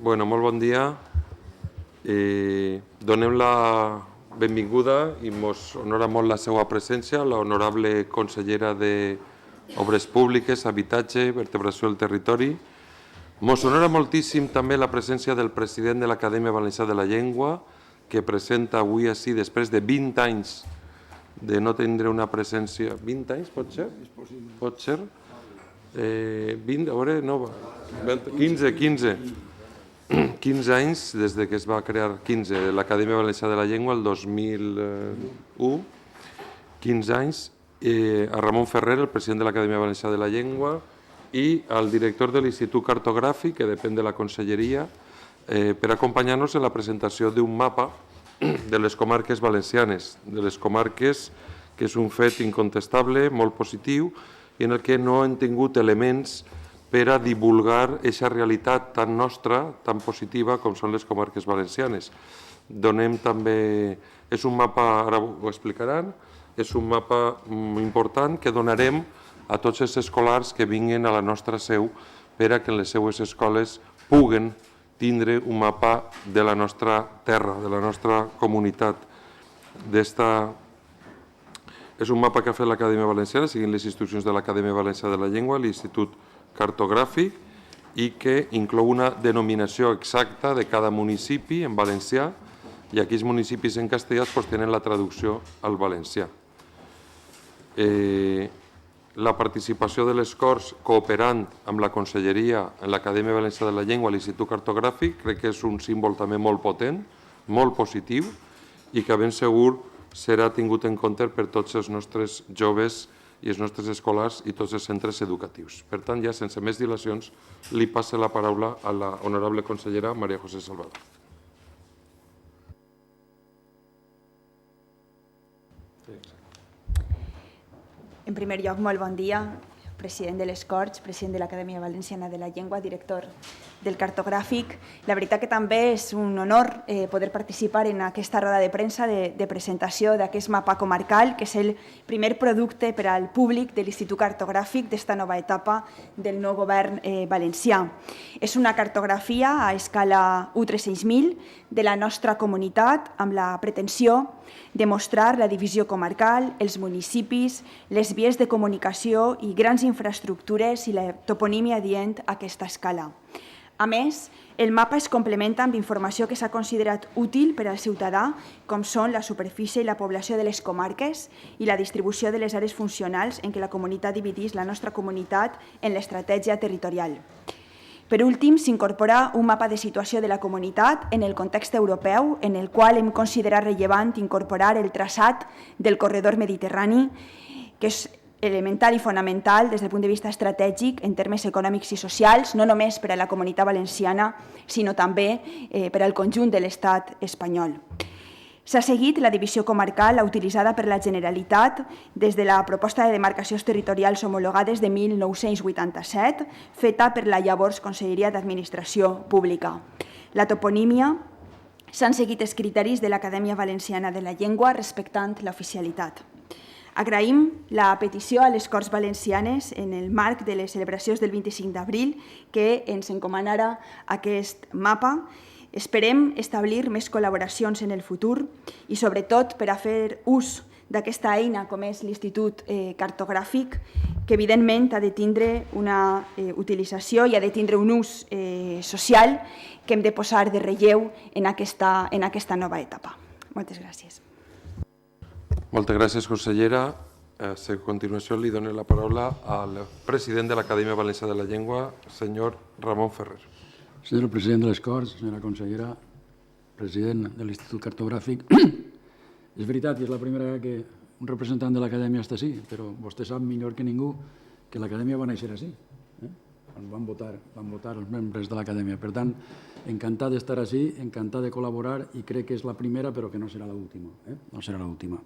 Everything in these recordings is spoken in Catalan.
Molt bon dia. Donem la benvinguda i ens honora molt la seva presència a l'honorable consellera d'Obres Públiques, Habitatge, Vertebració del Territori. Ens honora moltíssim també la presència del president de l'Acadèmia Valenciana de la Llengua, que presenta avui així, després de 20 anys de no tindre una presència... 20 anys, pot ser? Pot ser? 20, a veure, no, 15 anys des que es va crear, 15, l'Acadèmia Valenciana de la Llengua, el 2001, 15 anys, a Ramon Ferrer, el president de l'Acadèmia Valenciana de la Llengua, i al director de l'Institut Cartogràfic, que depèn de la Conselleria, per acompanyar-nos en la presentació d'un mapa de les comarques valencianes, de les comarques que és un fet incontestable, molt positiu, i en el que no hem tingut elements per a divulgar aquesta realitat tan nostra, tan positiva com són les comarques valencianes. Donem també, és un mapa, ara ho explicaran, és un mapa important que donarem a tots els escolars que vinguin a la nostra seu per a que en les seues escoles puguen tindre un mapa de la nostra terra, de la nostra comunitat. És un mapa que ha fet l'Acadèmia Valenciana, seguint les instruccions de l'Acadèmia Valenciana de la Llengua, l'Institut Cartogràfic, i que inclou una denominació exacta de cada municipi en valencià, i aquells municipis en castellà tenen la traducció al valencià. La participació de les Corts cooperant amb la Conselleria en l'Acadèmia Valenciana de la Llengua i l'Institut Cartogràfic crec que és un símbol també molt potent, molt positiu, i que ben segur serà tingut en compte per tots els nostres joves i els nostres escolars i tots els centres educatius. Per tant, ja sense més dilacions, li passo la paraula a la honorable consellera María José Salvador. En primer lloc, molt bon dia, president de les Corts, president de l'Acadèmia Valenciana de la Llengua, director del Cartogràfic. La veritat que també és un honor poder participar en aquesta roda de premsa de presentació d'aquest mapa comarcal, que és el primer producte per al públic de l'Institut Cartogràfic d'esta nova etapa del nou govern valencià. És una cartografia a escala U36000 de la nostra comunitat amb la pretensió de mostrar la divisió comarcal, els municipis, les vies de comunicació i grans infraestructures i la toponímia adient a aquesta escala. A més, el mapa es complementa amb informació que s'ha considerat útil per al ciutadà, com són la superfície i la població de les comarques i la distribució de les àrees funcionals en què la comunitat divideix la nostra comunitat en l'estratègia territorial. Per últim, s'incorpora un mapa de situació de la comunitat en el context europeu, en el qual hem considerat rellevant incorporar el traçat del corredor mediterrani, que és elemental i fonamental des del punt de vista estratègic en termes econòmics i socials, no només per a la comunitat valenciana, sinó també per al conjunt de l'estat espanyol. S'ha seguit la divisió comarcal utilitzada per la Generalitat des de la proposta de demarcacions territorials homologades de 1987, feta per la llavors Conselleria d'Administració Pública. La toponímia s'han seguit els criteris de l'Acadèmia Valenciana de la Llengua respectant l'oficialitat. Agraïm la petició a les Corts Valencianes en el marc de les celebracions del 25 d'abril que ens encomanara aquest mapa. Esperem establir més col·laboracions en el futur i, sobretot, per a fer ús d'aquesta eina com és l'Institut Cartogràfic, que evidentment ha de tindre una utilització i ha de tindre un ús social que hem de posar de relleu en aquesta nova etapa. Moltes gràcies. Moltes gràcies, consellera. A continuació li dono la paraula al president de l'Acadèmia Valenciana de la Llengua, senyor Ramon Ferrer. Senyor president de les Corts, senyora consellera, president de l'Institut Cartogràfic, és veritat i és la primera vegada que un representant de l'Acadèmia està així, però vostè sap millor que ningú que l'Acadèmia va néixer així. Van votar els membres de l'Acadèmia. Per tant, encantat d'estar així, encantat de col·laborar i crec que és la primera, però que no serà l'última. No serà l'última.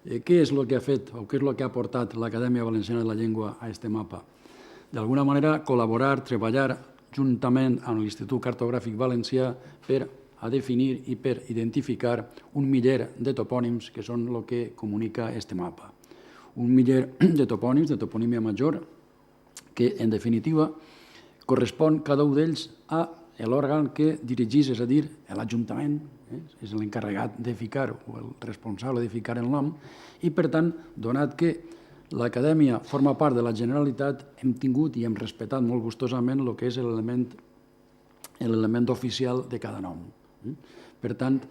Què és el que ha fet o què és el que ha portat l'Acadèmia Valenciana de la Llengua a aquest mapa? D'alguna manera, col·laborar, treballar juntament amb l'Institut Cartogràfic Valencià per a definir i per identificar un miler de topònims que són el que comunica aquest mapa. Un miler de topònims, de toponímia major, que en definitiva correspon cada un d'ells a l'òrgan que dirigís, és a dir, l'Ajuntament, és l'encarregat de ficar o el responsable de ficar el nom, i per tant, donat que l'Acadèmia forma part de la Generalitat, hem tingut i hem respectat molt gustosament el que és l'element oficial de cada nom. Per tant,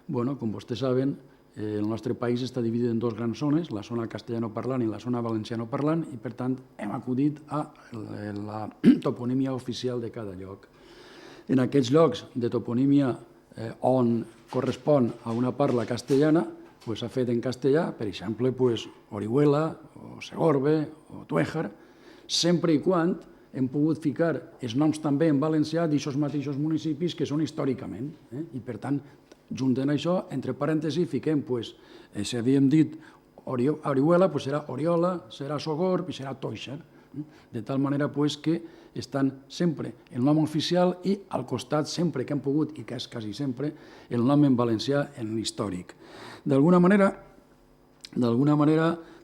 com vostès saben, el nostre país està dividit en dues grans zones, la zona castellanoparlant i la zona valencianoparlant, i per tant hem acudit a la toponímia oficial de cada lloc. En aquests llocs de toponímia on correspon a una parla castellana, s'ha fet en castellà, per exemple, Orihuela, o Segorbe, o Tuéjar, sempre i quan hem pogut ficar els noms també en valencià d'aixòs mateixos municipis que són històricament. I, per tant, junt amb això, entre parèntesis, fiquem, si havíem dit Orihuela, serà Oriola, serà Sogorb i serà Toixar. De tal manera que estan sempre el nom oficial i al costat, sempre que hem pogut, i que és quasi sempre, el nom en valencià en l'històric. D'alguna manera,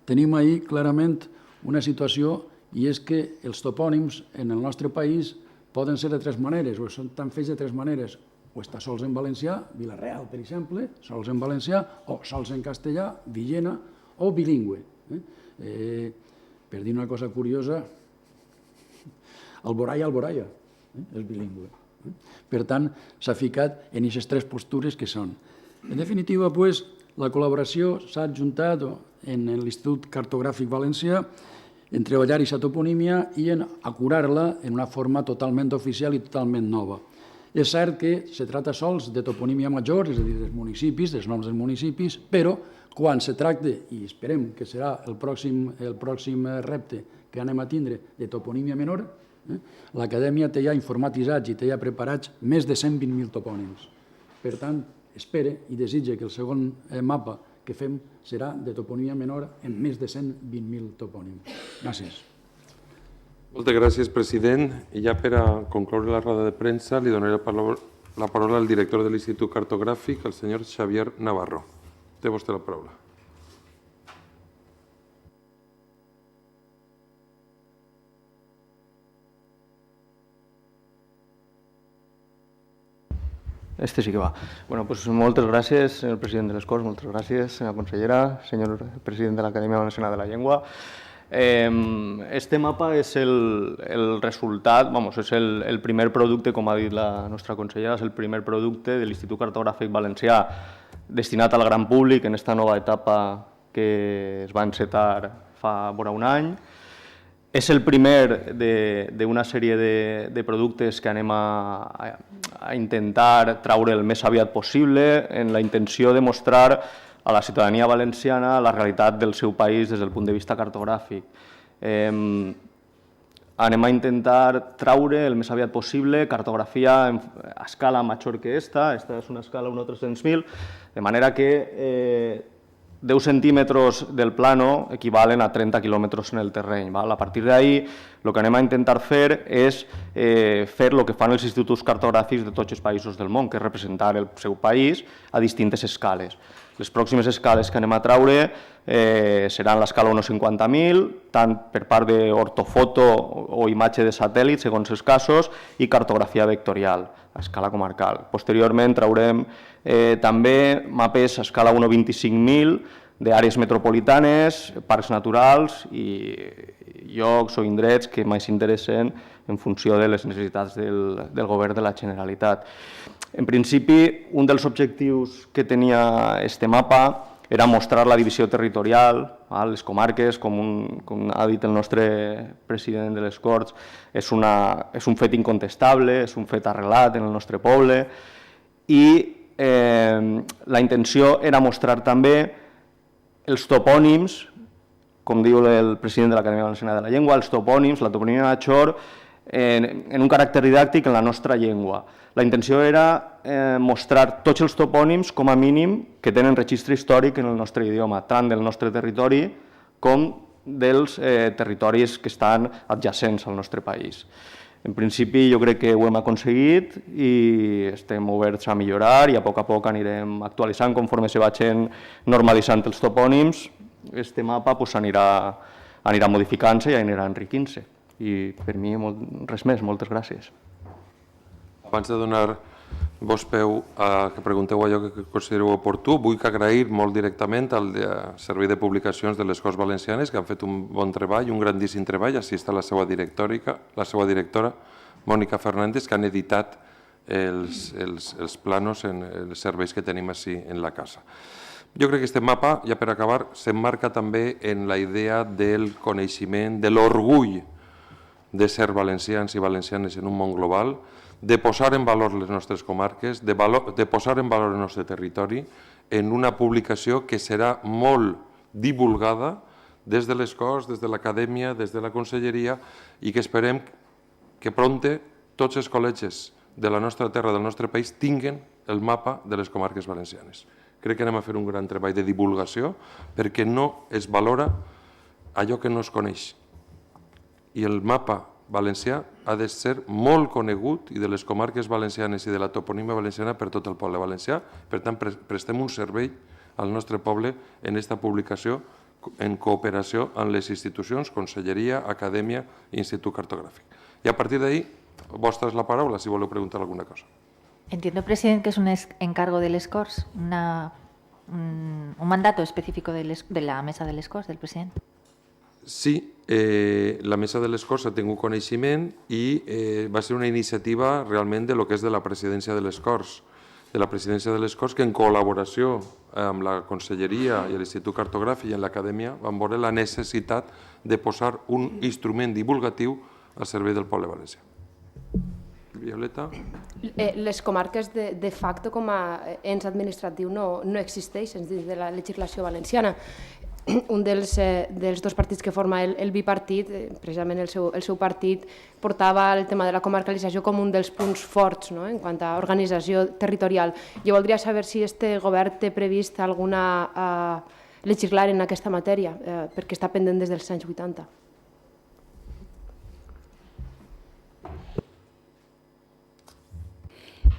tenim ahí clarament una situació, i és que els topònims en el nostre país poden ser de tres maneres, o estan fets de tres maneres. O està sols en valencià, Vila-real, per exemple, sols en valencià, o sols en castellà, Villena, o bilingüe. Per dir una cosa curiosa, Alboraya és bilingüe. Per tant, s'ha ficat en aquestes tres postures que són. En definitiva, la col·laboració s'ha adjuntat en l'Institut Cartogràfic Valencià en treballar aquesta toponímia i en acurar-la en una forma totalment oficial i totalment nova. És cert que se tracta sols de toponímia major, és a dir, dels municipis, dels noms dels municipis, però quan se tracta, i esperem que serà el pròxim repte que anem a tindre de toponímia menor, l'Acadèmia té ja informatitzats i té ja preparats més de 120.000 topònims. Per tant, espera i desitja que el segon mapa que fem serà de toponímia menor amb més de 120.000 topònims. Gràcies. Moltes gràcies, president. I ja per a concloure la roda de premsa li donaré la paraula al director de l'Institut Cartogràfic, el senyor Xavier Navarro. Té vostè la paraula. Este sí que va. Bueno, pues moltes gràcies, senyor president de les Corts, moltes gràcies, senyora consellera, senyor president de l'Acadèmia Valenciana de la Llengua. Este mapa és el resultat, és el primer producte, com ha dit la nostra consellera, és el primer producte de l'Institut Cartogràfic Valencià destinat al gran públic en aquesta nova etapa que es va encetar fa vora un any. És el primer d'una sèrie de productes que anem a intentar traure el més aviat possible en la intenció de mostrar a la ciutadania valenciana la realitat del seu país des del punt de vista cartogràfic. Anem a intentar traure el més aviat possible cartografia a escala major que esta és una escala 1/300.000, de manera que 10 centímetres del plano equivalen a 30 quilòmetres en el terreny. A partir d'ahí, el que anem a intentar fer és fer el que fan els instituts cartogràfics de tots els països del món, que és representar el seu país a distintes escales. Les pròximes escales que anem a traure seran l'escala 1/50.000, tant per part d'ortofoto o imatge de satèl·lit, segons els casos, i cartografia vectorial, a escala comarcal. Posteriorment traurem també mapes a escala 1/25.000 d'àrees metropolitanes, parcs naturals i llocs o indrets que més interessen en funció de les necessitats del govern de la Generalitat. En principi, un dels objectius que tenia aquest mapa era mostrar la divisió territorial, les comarques, com ha dit el nostre president de les Corts, és un fet incontestable, és un fet arrelat en el nostre poble i la intenció era mostrar també els topònims, com diu el president de l'Acadèmia Valenciana de la Llengua, els topònims, la toponímia major, en un caràcter didàctic en la nostra llengua. La intenció era mostrar tots els topònims, com a mínim, que tenen registre històric en el nostre idioma, tant del nostre territori com dels territoris que estan adjacents al nostre país. En principi, jo crec que ho hem aconseguit i estem oberts a millorar i a poc anirem actualitzant conforme se vagin normalitzant els topònims. Este mapa anirà modificant-se i anirà enriquint-se. I per mi res més, moltes gràcies. Abans de donar-vos peu a que pregunteu allò que considereu oportú, vull agrair molt directament al Servei de Publicacions de les Corts Valencianes, que han fet un bon treball, un grandíssim treball. Així està la seva directora, Mònica Fernández, que han editat els planos en els serveis que tenim així en la casa. Jo crec que aquest mapa, ja per acabar, s'emmarca també en la idea del coneixement, de l'orgull de ser valencians i valencianes en un món global, de posar en valor les nostres comarques, de posar en valor el nostre territori en una publicació que serà molt divulgada des de les Corts, des de l'Acadèmia, des de la Conselleria, i que esperem que prompte tots els col·legis de la nostra terra, del nostre país, tinguen el mapa de les comarques valencianes. Crec que anem a fer un gran treball de divulgació perquè no es valora allò que no es coneix. I el mapa valencià ha de ser molt conegut i de les comarques valencianes i de la toponímia valenciana per tot el poble valencià. Per tant, prestem un servei al nostre poble en aquesta publicació en cooperació amb les institucions, Conselleria, Acadèmia i Institut Cartogràfic. I a partir d'ahí, vostra és la paraula, si voleu preguntar alguna cosa. Entiendo, presidente, que es un encargo de les Corts, un mandato específico de la mesa de les Corts, del presidente. Sí, la mesa de les Corts ha tingut coneixement i va ser una iniciativa realment de lo que és de la presidència de les Corts, que en col·laboració amb la Conselleria i l'Institut Cartogràfic i amb l'Acadèmia van veure la necessitat de posar un instrument divulgatiu al servei del poble valencià. Violeta? Les comarques de facto com a ens administratiu no existeixen dins de la legislació valenciana. Un dels dos partits que forma el bipartit, precisament el seu partit, portava el tema de la comarcalització com un dels punts forts en quant a organització territorial. Jo voldria saber si este govern té previst alguna legislar en aquesta matèria, perquè està pendent des dels anys 80.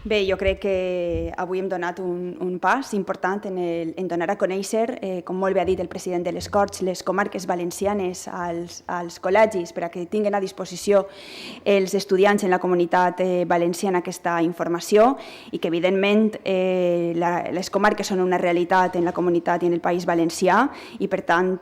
Bé, jo crec que avui hem donat un pas important en donar a conèixer, com molt bé ha dit el president de les Corts, les comarques valencianes als col·legis per a que tinguin a disposició els estudiants en la comunitat valenciana aquesta informació i que, evidentment, les comarques són una realitat en la comunitat i en el País Valencià i, per tant,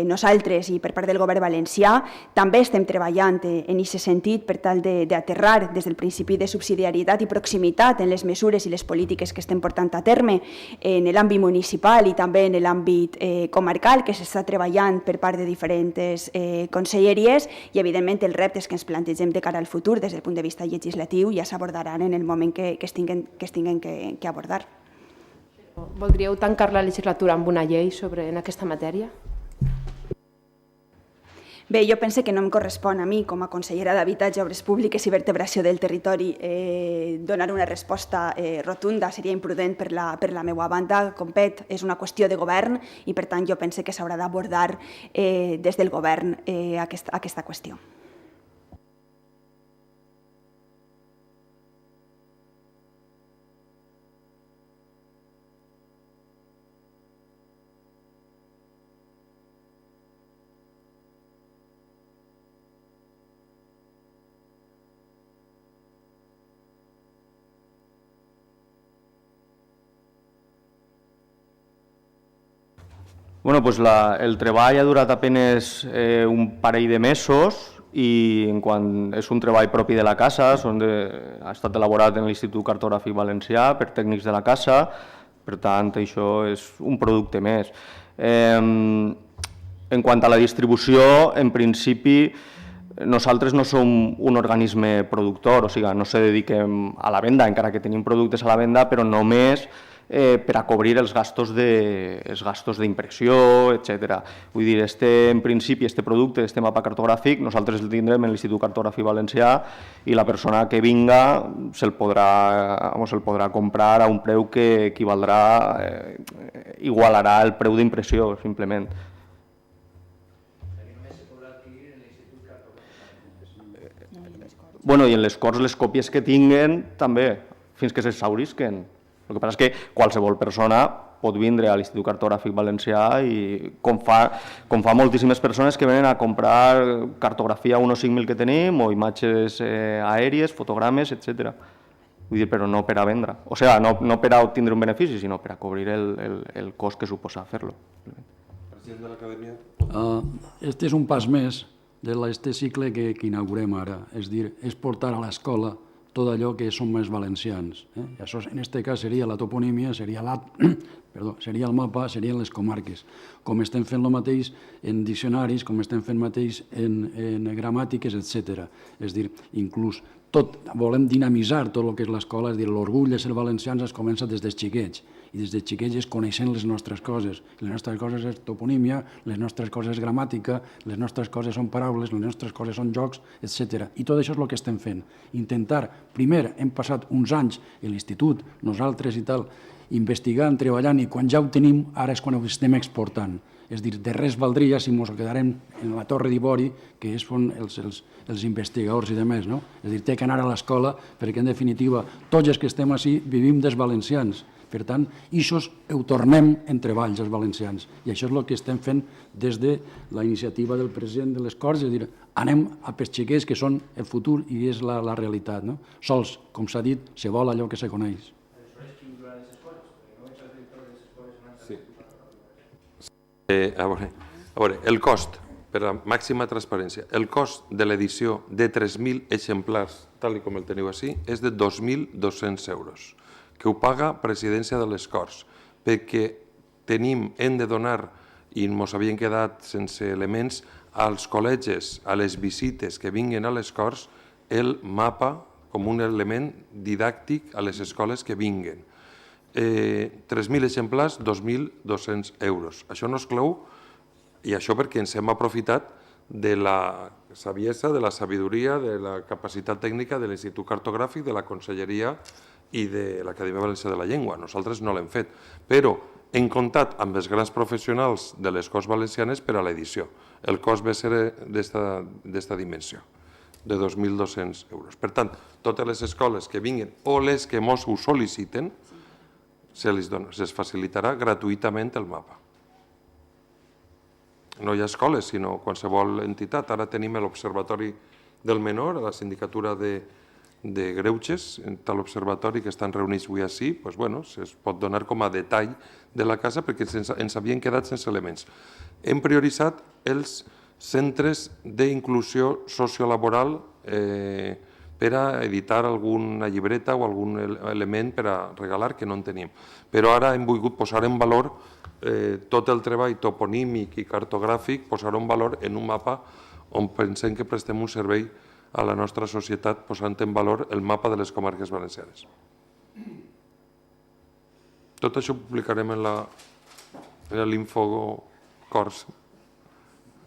nosaltres i per part del govern valencià també estem treballant en aquest sentit per tal d'aterrar des del principi de subsidiarietat i proximitat en les mesures i les polítiques que estem portant a terme en l'àmbit municipal i també en l'àmbit comarcal, que s'està treballant per part de diferents conselleries i, evidentment, els reptes que ens plantegem de cara al futur des del punt de vista legislatiu ja s'abordaran en el moment que es tinguin que abordar. Voldríeu tancar la legislatura amb una llei en aquesta matèria? Bé, jo penso que no em correspon a mi, com a consellera d'Habitatge, Obres Públiques i Vertebració del Territori, donar una resposta rotunda. Seria imprudent per la meva banda. Compet és una qüestió de govern i, per tant, jo penso que s'haurà d'abordar des del govern aquesta qüestió. Bueno, pues el treball ha durat apenas un parell de mesos i és un treball propi de la casa, ha estat elaborat en l'Institut Cartogràfic Valencià per tècnics de la casa, per tant això és un producte més. En quant a la distribució, en principi nosaltres no som un organisme productor, o sigui, no se dediquem a la venda, encara que tenim productes a la venda, però només per a cobrir els gastos d'impressió, etc. Vull dir, en principi, aquest producte, aquest mapa cartogràfic, nosaltres el tindrem en l'Institut Cartogràfic Valencià i la persona que vinga se'l podrà comprar a un preu que igualarà el preu d'impressió, simplement. Bueno, i en les Corts les còpies que tinguen també, fins que s'exhaurisquen. El que passa és que qualsevol persona pot vindre a l'Institut Cartogràfic Valencià i com fa moltíssimes persones que venen a comprar cartografia 1.5000 que tenim o imatges aèries, fotogrames, etc. Vull dir, però no per a vendre. O sigui, no per a obtindre un benefici, sinó per a cobrir el cost que suposa fer-lo. President de l'Acadèmia. Este és un pas més d'aquest cicle que inaugurem ara. És dir, és portar a l'escola tot allò que som més valencians. I això, en aquest cas, seria la toponímia, seria el mapa, serien les comarques. Com estem fent el mateix en diccionaris, com estem fent el mateix en gramàtiques, etc. És dir, inclús volem dinamitzar tot el que és l'escola, és dir, l'orgull de ser valencians es comença des dels xiquets, i des dels xiquets és coneixent les nostres coses. Les nostres coses és toponímia, les nostres coses és gramàtica, les nostres coses són paraules, les nostres coses són jocs, etc. I tot això és el que estem fent. Intentar, primer, hem passat uns anys a l'institut, nosaltres i tal, investigant, treballant, i quan ja ho tenim, ara és quan ho estem exportant. És dir, de res valdria si ens quedarem en la Torre d'Ivori, que són els investigadors i demés, no? És dir, té que anar a l'escola, perquè en definitiva tots els que estem així vivim dels valencians. Per tant, això ho tornem en treballs, els valencians. I això és el que estem fent des de la iniciativa del president de les Corts, és dir, anem a pels xiquets que són el futur i és la realitat. Sols, com s'ha dit, se vol allò que se coneix. A veure, el cost, per a màxima transparència, el cost de l'edició de 3.000 exemplars, tal com el teniu així, és de 2.200 euros, que ho paga Presidència de les Corts, perquè hem de donar, i ens havien quedat sense elements, als col·legis, a les visites que vinguen a les Corts, el mapa com un element didàctic a les escoles que vinguen. 3.000 exemplars, 2.200 euros. Això no es clou, i això perquè ens hem aprofitat de la saviesa, de la sabidoria, de la capacitat tècnica de l'Institut Cartogràfic, de la Conselleria i de l'Acadèmia Valenciana de la Llengua. Nosaltres no l'hem fet, però hem comptat amb els grans professionals de les Corts Valencianes per a l'edició. El cost va ser d'esta dimensió, de 2.200 euros. Per tant, totes les escoles que vinguin o les que ens ho sol·liciten, se'ls facilitarà gratuïtament el mapa. No hi ha escoles, sinó qualsevol entitat. Ara tenim l'Observatori del Menor, a la Sindicatura de Greuges, tal observatori que estan reunits avui així, es pot donar com a detall de la casa perquè ens havien quedat sense elements. Hem prioritzat els centres d'inclusió sociolaboral per a editar alguna llibreta o algun element per a regalar que no en tenim. Però ara hem volgut posar en valor tot el treball toponímic i cartogràfic, posar-ho en valor en un mapa on pensem que prestem un servei a la nostra societat posant en valor el mapa de les comarques valencianes. Tot això ho publicarem en l'Info Corts.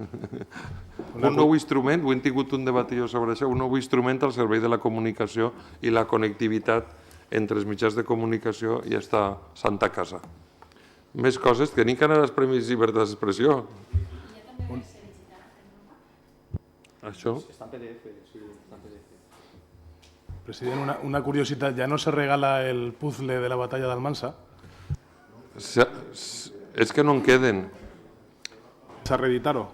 Un nou instrument, ho hem tingut un debat sobre això, un nou instrument al servei de la comunicació i la connectivitat entre els mitjans de comunicació i esta santa casa. Més coses, tenim que anar als Premis Llibertat d'Expressió. Això? Està en PDF, sí, està en PDF. President, una curiositat, ¿ya no se regala el puzzle de la batalla d'Almansa? És que no en queden. ¿S'ha reeditar-ho?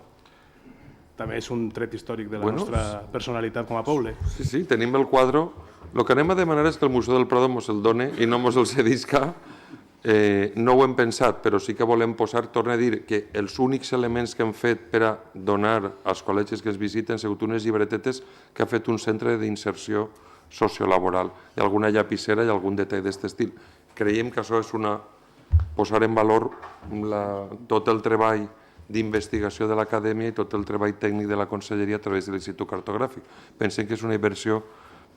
També és un tret històric de la nostra personalitat com a poble. Sí, tenim el quadre. El que anem a demanar és que el Museu del Prado ens el doni i no ens el cedisca. No ho hem pensat, però sí que volem posar, torno a dir, que els únics elements que hem fet per a donar als col·legis que es visiten han sigut unes llibretetes que ha fet un centre d'inserció sociolaboral i alguna llapissera i algun detall d'aquest estil. Creiem que això és posar en valor tot el treball d'investigació de l'Acadèmia i tot el treball tècnic de la Conselleria a través de l'Institut Cartogràfic. Pensem que és una inversió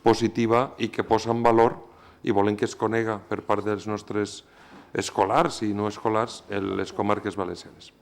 positiva i que posa en valor i volem que es conega per part dels nostres escolars i no escolars en les comarques valencianes.